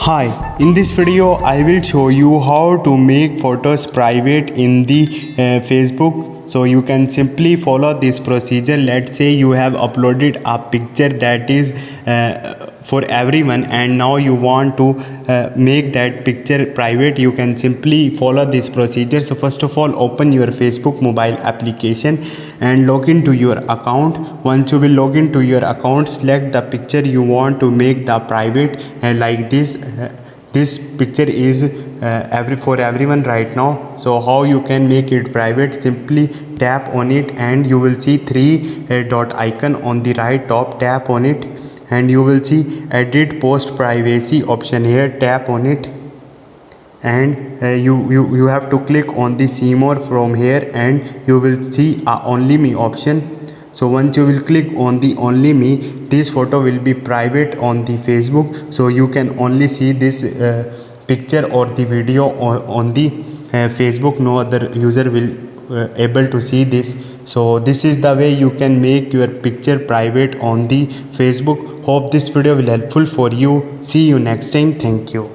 Hi, in this video I will show you how to make photos private in the Facebook. So you can simply follow this procedure. Let's say you have uploaded a picture that is for everyone, and now you want to make that picture private. You can simply follow this procedure. So first of all, open your Facebook mobile application and log into your account. Once you will log into your account, select the picture you want to make the private, like this. This picture is for everyone right now. So how you can make it private? Simply tap on it and you will see three dot icon on the right top. Tap on it and you will see edit post privacy option here. Tap on it and you have to click on the see more from here, and you will see a only me option. So once you will click on the only me, this photo will be private on the Facebook. So you can only see this picture or the video on the Facebook. No other user will able to see this. So this is the way you can make your picture private on the Facebook. Hope this video will helpful for you. See you next time. Thank you.